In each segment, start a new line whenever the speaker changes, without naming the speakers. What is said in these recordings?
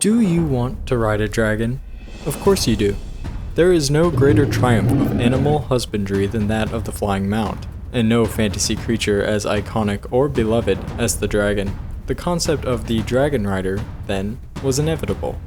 Do you want to ride a dragon? Of course you do. There is no greater triumph of animal husbandry than that of the flying mount, and no fantasy creature as iconic or beloved as the dragon. The concept of the dragon rider, then, was inevitable.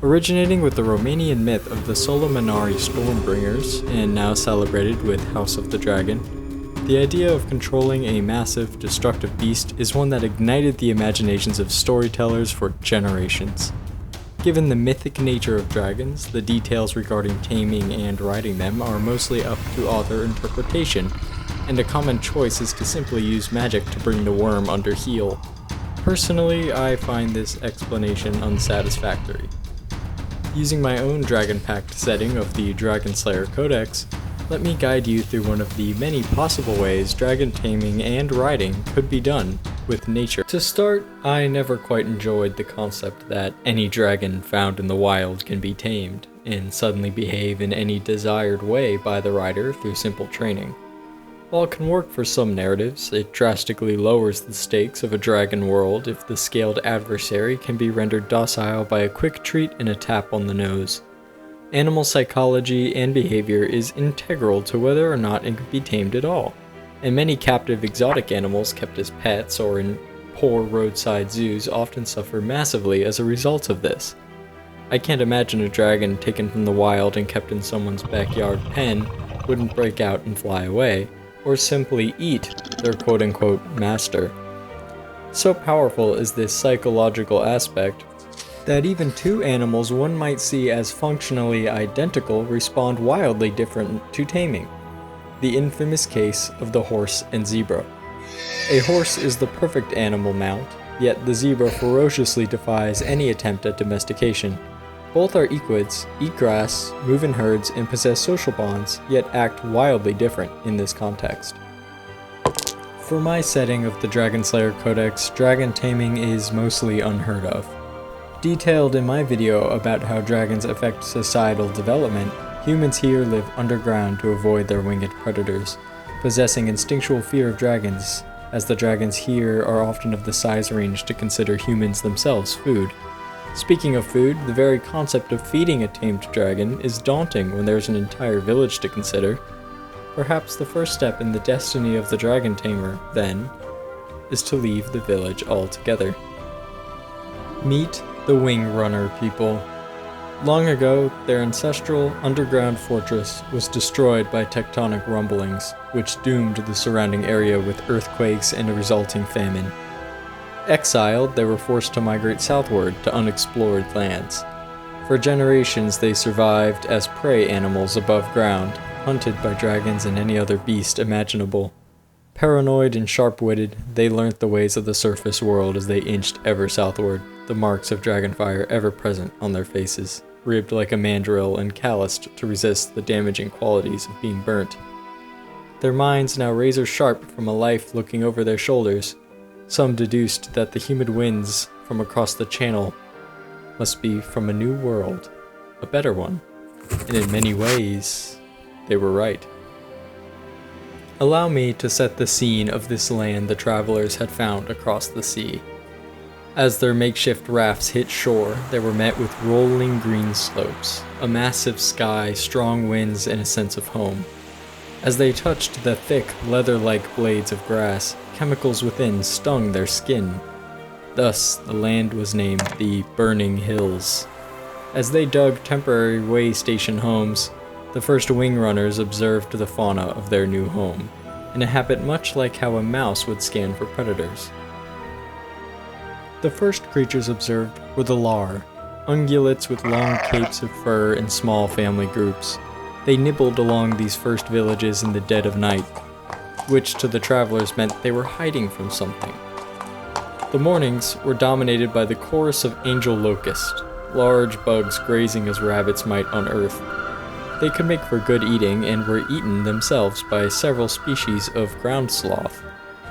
Originating with the Romanian myth of the Solomonari Stormbringers, and now celebrated with House of the Dragon, the idea of controlling a massive, destructive beast is one that ignited the imaginations of storytellers for generations. Given the mythic nature of dragons, the details regarding taming and riding them are mostly up to author interpretation, and a common choice is to simply use magic to bring the worm under heel. Personally, I find this explanation unsatisfactory. Using my own dragon-packed setting of the Dragon Slayer Codex, let me guide you through one of the many possible ways dragon taming and riding could be done with nature. To start, I never quite enjoyed the concept that any dragon found in the wild can be tamed, and suddenly behave in any desired way by the rider through simple training. While it can work for some narratives, it drastically lowers the stakes of a dragon world if the scaled adversary can be rendered docile by a quick treat and a tap on the nose. Animal psychology and behavior is integral to whether or not it can be tamed at all, and many captive exotic animals kept as pets or in poor roadside zoos often suffer massively as a result of this. I can't imagine a dragon taken from the wild and kept in someone's backyard pen wouldn't break out and fly away, or simply eat their quote-unquote master. So powerful is this psychological aspect that even two animals one might see as functionally identical respond wildly different to taming. The infamous case of the horse and zebra. A horse is the perfect animal mount, yet the zebra ferociously defies any attempt at domestication. Both are equids, eat grass, move in herds, and possess social bonds, yet act wildly different in this context. For my setting of the Dragon Slayer Codex, dragon taming is mostly unheard of. Detailed in my video about how dragons affect societal development, humans here live underground to avoid their winged predators, possessing instinctual fear of dragons, as the dragons here are often of the size range to consider humans themselves food. Speaking of food, the very concept of feeding a tamed dragon is daunting when there's an entire village to consider. Perhaps the first step in the destiny of the dragon tamer, then, is to leave the village altogether. Meet the wing-runner people. Long ago, their ancestral underground fortress was destroyed by tectonic rumblings, which doomed the surrounding area with earthquakes and a resulting famine. Exiled, they were forced to migrate southward to unexplored lands. For generations, they survived as prey animals above ground, hunted by dragons and any other beast imaginable. Paranoid and sharp-witted, they learnt the ways of the surface world as they inched ever southward, the marks of dragonfire ever present on their faces, ribbed like a mandrill and calloused to resist the damaging qualities of being burnt. Their minds now razor-sharp from a life looking over their shoulders, some deduced that the humid winds from across the channel must be from a new world, a better one, and in many ways, they were right. Allow me to set the scene of this land the travelers had found across the sea. As their makeshift rafts hit shore, they were met with rolling green slopes, a massive sky, strong winds, and a sense of home. As they touched the thick, leather-like blades of grass, chemicals within stung their skin. Thus, the land was named the Burning Hills. As they dug temporary way station homes, the first wingrunners observed the fauna of their new home, in a habit much like how a mouse would scan for predators. The first creatures observed were the lar, ungulates with long capes of fur in small family groups. They nibbled along these first villages in the dead of night, which to the travelers meant they were hiding from something. The mornings were dominated by the chorus of angel locust, large bugs grazing as rabbits might on earth. They could make for good eating and were eaten themselves by several species of ground sloth,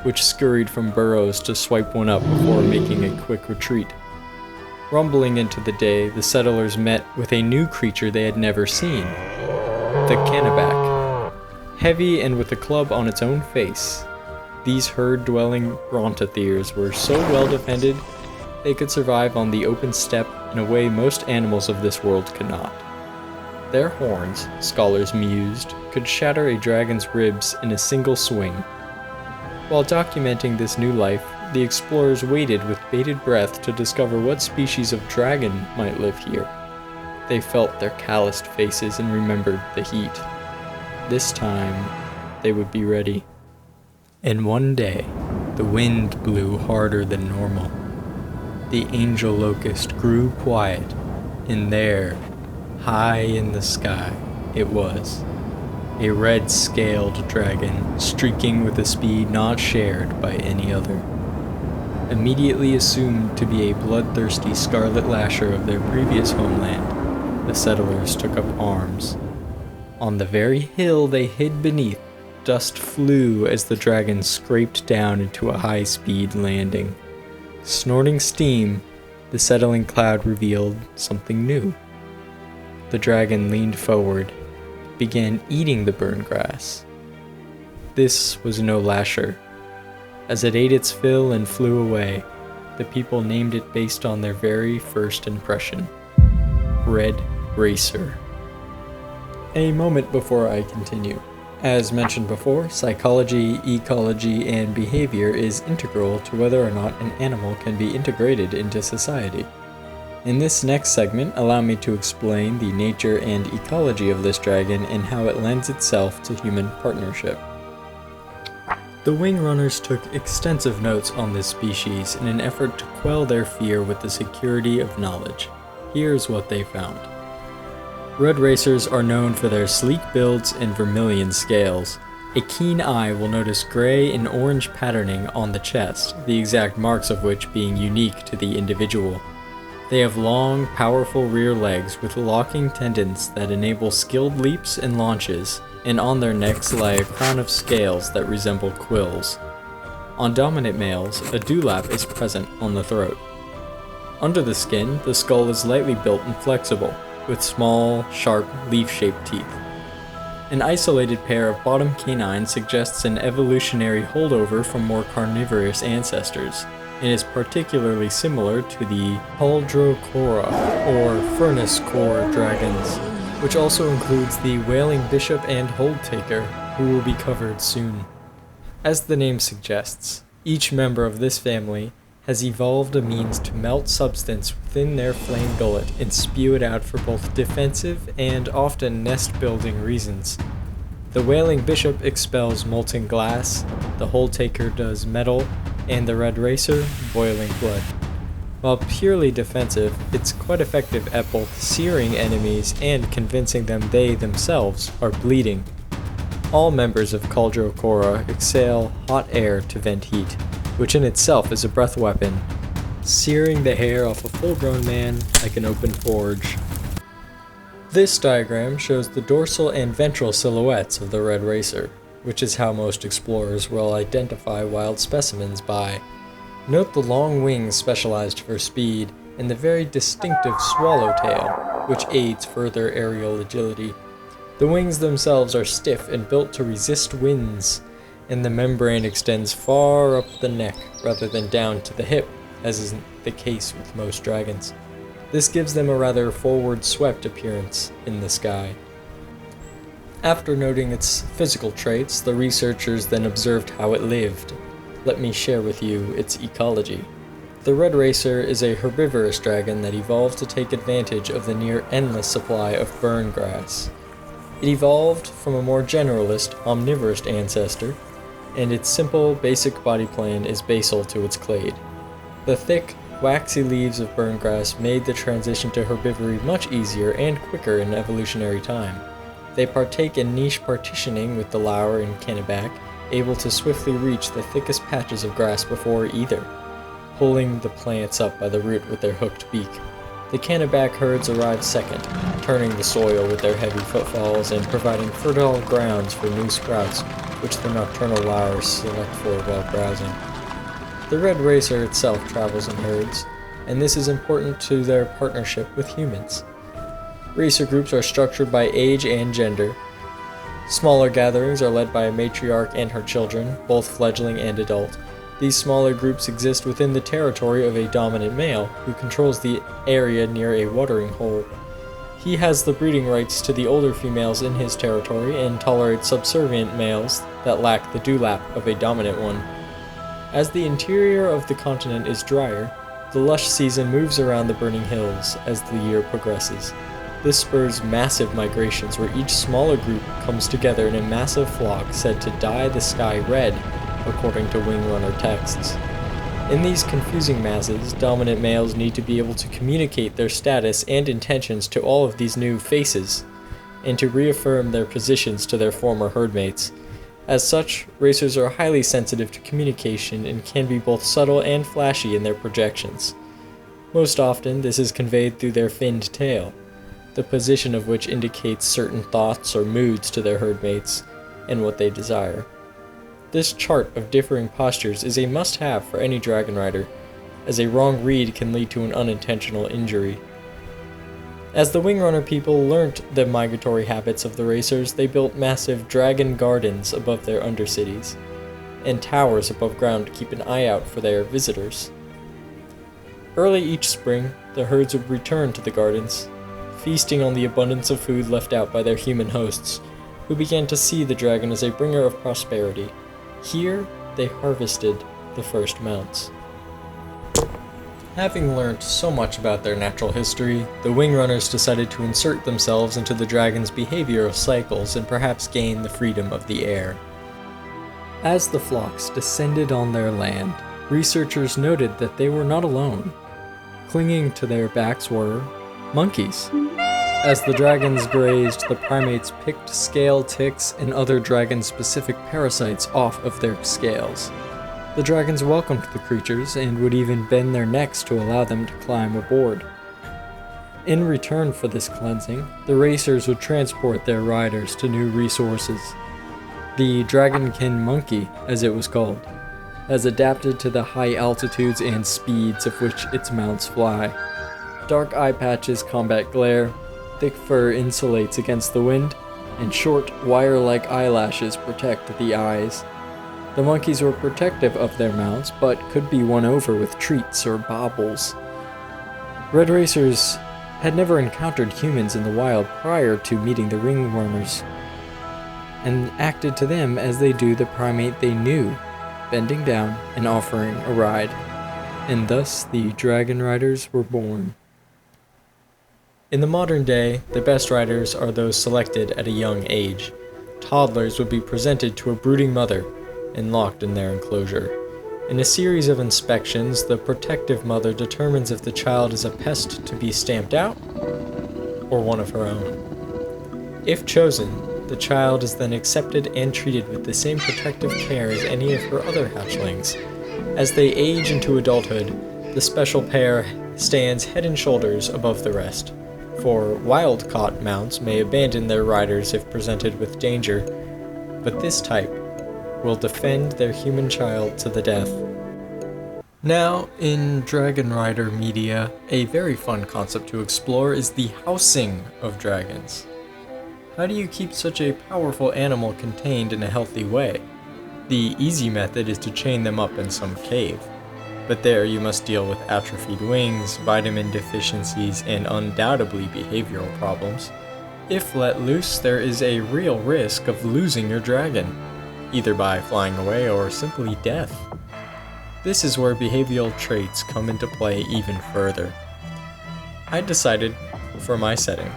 which scurried from burrows to swipe one up before making a quick retreat. Rumbling into the day, the settlers met with a new creature they had never seen, the canneback. Heavy and with a club on its own face, these herd-dwelling brontotheres were so well defended They could survive on the open steppe in a way most animals of this world could not. Their horns, scholars mused, could shatter a dragon's ribs in a single swing. While documenting this new life, the explorers waited with bated breath to discover what species of dragon might live here. They felt their calloused faces and remembered the heat. This time, they would be ready. And one day, the wind blew harder than normal. The angel locust grew quiet, and there, high in the sky, it was. A red-scaled dragon, streaking with a speed not shared by any other. Immediately assumed to be a bloodthirsty scarlet lasher of their previous homeland, the settlers took up arms. On the very hill they hid beneath, dust flew as the dragon scraped down into a high-speed landing. Snorting steam, the settling cloud revealed something new. The dragon leaned forward, began eating the burned grass. This was no lasher. As it ate its fill and flew away, the people named it based on their very first impression. Red Racer. A moment before I continue. As mentioned before, psychology, ecology, and behavior is integral to whether or not an animal can be integrated into society. In this next segment, allow me to explain the nature and ecology of this dragon and how it lends itself to human partnership. The wingrunners took extensive notes on this species in an effort to quell their fear with the security of knowledge. Here's what they found. Red racers are known for their sleek builds and vermilion scales. A keen eye will notice gray and orange patterning on the chest, the exact marks of which being unique to the individual. They have long, powerful rear legs with locking tendons that enable skilled leaps and launches, and on their necks lie a crown of scales that resemble quills. On dominant males, a dewlap is present on the throat. Under the skin, the skull is lightly built and flexible, with small, sharp, leaf-shaped teeth. An isolated pair of bottom canines suggests an evolutionary holdover from more carnivorous ancestors, and is particularly similar to the Cauldrocora, or furnace core dragons, which also includes the wailing bishop and hold taker, who will be covered soon. As the name suggests, each member of this family has evolved a means to melt substance within their flame gullet and spew it out for both defensive and often nest-building reasons. The wailing bishop expels molten glass, the hold taker does metal, and the red racer, boiling blood. While purely defensive, it's quite effective at both searing enemies and convincing them they themselves are bleeding. All members of Cauldrocora exhale hot air to vent heat, which in itself is a breath weapon, searing the hair off a full-grown man like an open forge. This diagram shows the dorsal and ventral silhouettes of the red racer, which is how most explorers will identify wild specimens by. Note the long wings specialized for speed, and the very distinctive swallowtail, which aids further aerial agility. The wings themselves are stiff and built to resist winds, and the membrane extends far up the neck rather than down to the hip, as is the case with most dragons. This gives them a rather forward-swept appearance in the sky. After noting its physical traits, the researchers then observed how it lived. Let me share with you its ecology. The red racer is a herbivorous dragon that evolved to take advantage of the near-endless supply of burn grass. It evolved from a more generalist, omnivorous ancestor, and its simple, basic body plan is basal to its clade. The thick, waxy leaves of burn grass made the transition to herbivory much easier and quicker in evolutionary time. They partake in niche partitioning with the lower and canneback, able to swiftly reach the thickest patches of grass before either, pulling the plants up by the root with their hooked beak. The canneback herds arrive second, turning the soil with their heavy footfalls and providing fertile grounds for new sprouts, which the nocturnal lowers select for while browsing. The red racer itself travels in herds, and this is important to their partnership with humans. Racer groups are structured by age and gender. Smaller gatherings are led by a matriarch and her children, both fledgling and adult. These smaller groups exist within the territory of a dominant male who controls the area near a watering hole. He has the breeding rights to the older females in his territory and tolerates subservient males that lack the dewlap of a dominant one. As the interior of the continent is drier, the lush season moves around the burning hills as the year progresses. This spurs massive migrations where each smaller group comes together in a massive flock said to dye the sky red, according to wingrunner texts. In these confusing masses, dominant males need to be able to communicate their status and intentions to all of these new faces, and to reaffirm their positions to their former herdmates. As such, racers are highly sensitive to communication and can be both subtle and flashy in their projections. Most often, this is conveyed through their finned tail, the position of which indicates certain thoughts or moods to their herdmates and what they desire. This chart of differing postures is a must-have for any dragon rider, as a wrong read can lead to an unintentional injury. As the wingrunner people learnt the migratory habits of the racers, they built massive dragon gardens above their undercities, and towers above ground to keep an eye out for their visitors. Early each spring, the herds would return to the gardens, feasting on the abundance of food left out by their human hosts, who began to see the dragon as a bringer of prosperity. Here, they harvested the first mounts. Having learnt so much about their natural history, the wingrunners decided to insert themselves into the dragon's behavioral cycles and perhaps gain the freedom of the air. As the flocks descended on their land, researchers noted that they were not alone. Clinging to their backs were monkeys. As the dragons grazed, the primates picked scale ticks and other dragon-specific parasites off of their scales. The dragons welcomed the creatures and would even bend their necks to allow them to climb aboard. In return for this cleansing, the racers would transport their riders to new resources. The dragonkin monkey, as it was called, has adapted to the high altitudes and speeds of which its mounts fly. Dark eye patches combat glare, thick fur insulates against the wind, and short, wire-like eyelashes protect the eyes. The monkeys were protective of their mounts, but could be won over with treats or baubles. Red racers had never encountered humans in the wild prior to meeting the ringrunners, and acted to them as they do the primate they knew, bending down and offering a ride. And thus the Dragon Riders were born. In the modern day, the best riders are those selected at a young age. Toddlers would be presented to a brooding mother and locked in their enclosure. In a series of inspections, the protective mother determines if the child is a pest to be stamped out or one of her own. If chosen, the child is then accepted and treated with the same protective care as any of her other hatchlings. As they age into adulthood, the special pair stands head and shoulders above the rest. For wild-caught mounts may abandon their riders if presented with danger, but this type will defend their human child to the death. Now, in Dragon Rider media, a very fun concept to explore is the housing of dragons. How do you keep such a powerful animal contained in a healthy way? The easy method is to chain them up in some cave. But there you must deal with atrophied wings, vitamin deficiencies, and undoubtedly behavioral problems. If let loose, there is a real risk of losing your dragon, either by flying away or simply death. This is where behavioral traits come into play even further. I decided, for my setting,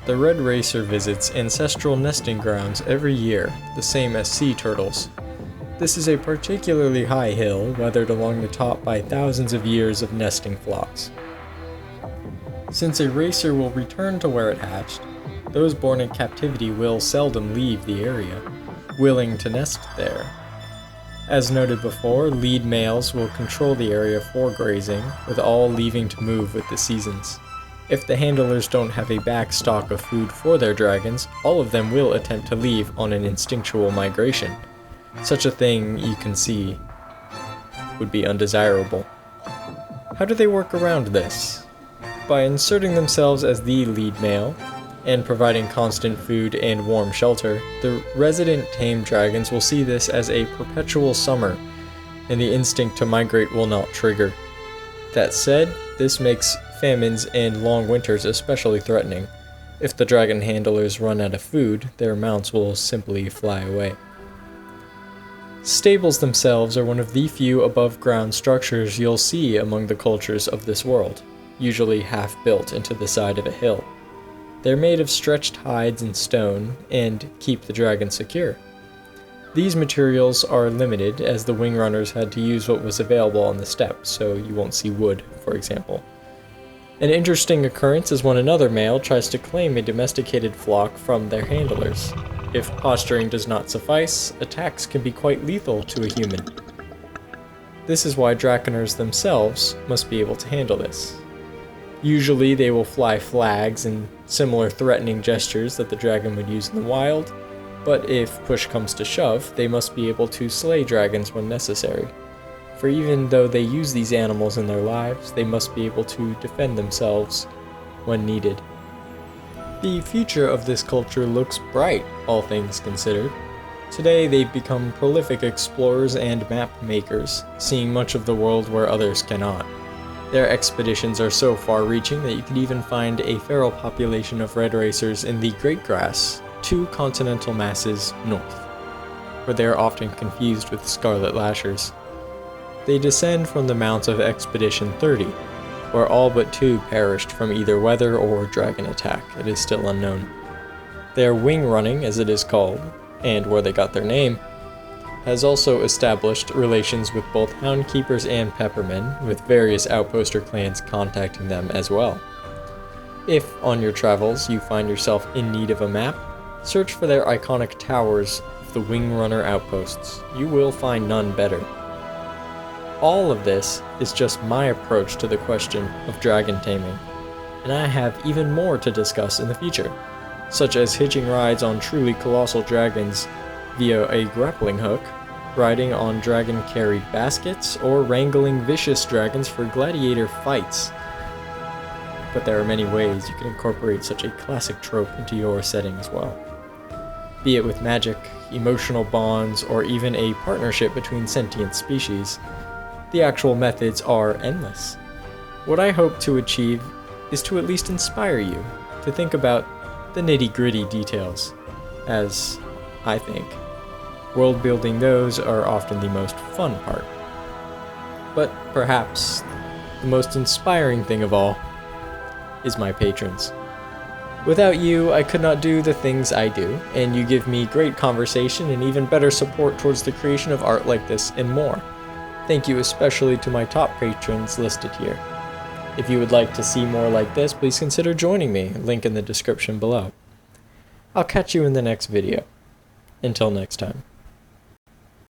the red racer visits ancestral nesting grounds every year, the same as sea turtles. This is a particularly high hill, weathered along the top by thousands of years of nesting flocks. Since a racer will return to where it hatched, those born in captivity will seldom leave the area, willing to nest there. As noted before, lead males will control the area for grazing, with all leaving to move with the seasons. If the handlers don't have a backstock of food for their dragons, all of them will attempt to leave on an instinctual migration. Such a thing, you can see, would be undesirable. How do they work around this? By inserting themselves as the lead male, and providing constant food and warm shelter, the resident tame dragons will see this as a perpetual summer, and the instinct to migrate will not trigger. That said, this makes famines and long winters especially threatening. If the dragon handlers run out of food, their mounts will simply fly away. Stables themselves are one of the few above-ground structures you'll see among the cultures of this world, usually half-built into the side of a hill. They're made of stretched hides and stone, and keep the dragon secure. These materials are limited, as the wingrunners had to use what was available on the steppe, so you won't see wood, for example. An interesting occurrence is when another male tries to claim a domesticated flock from their handlers. If posturing does not suffice, attacks can be quite lethal to a human. This is why dragoners themselves must be able to handle this. Usually they will fly flags and similar threatening gestures that the dragon would use in the wild, but if push comes to shove, they must be able to slay dragons when necessary. For even though they use these animals in their lives, they must be able to defend themselves when needed. The future of this culture looks bright, all things considered. Today they've become prolific explorers and map makers, seeing much of the world where others cannot. Their expeditions are so far-reaching that you can even find a feral population of red racers in the Great Grass, 2 continental masses north, where they are often confused with scarlet lashers. They descend from the mounts of Expedition 30, where all but 2 perished from either weather or dragon attack. It is still unknown. Their wing running, as it is called, and where they got their name, has also established relations with both hound keepers and peppermen, with various outposter clans contacting them as well. If, on your travels, you find yourself in need of a map, search for their iconic towers of the wing runner outposts. You will find none better. All of this is just my approach to the question of dragon taming, and I have even more to discuss in the future, such as hitching rides on truly colossal dragons via a grappling hook, riding on dragon-carried baskets, or wrangling vicious dragons for gladiator fights. But there are many ways you can incorporate such a classic trope into your setting as well. Be it with magic, emotional bonds, or even a partnership between sentient species, the actual methods are endless. What I hope to achieve is to at least inspire you to think about the nitty-gritty details, as I think world building those are often the most fun part. But perhaps the most inspiring thing of all is my patrons. Without you, I could not do the things I do, and you give me great conversation and even better support towards the creation of art like this and more. Thank you especially to my top patrons listed here. If you would like to see more like this, please consider joining me, link in the description below. I'll catch you in the next video. Until next time.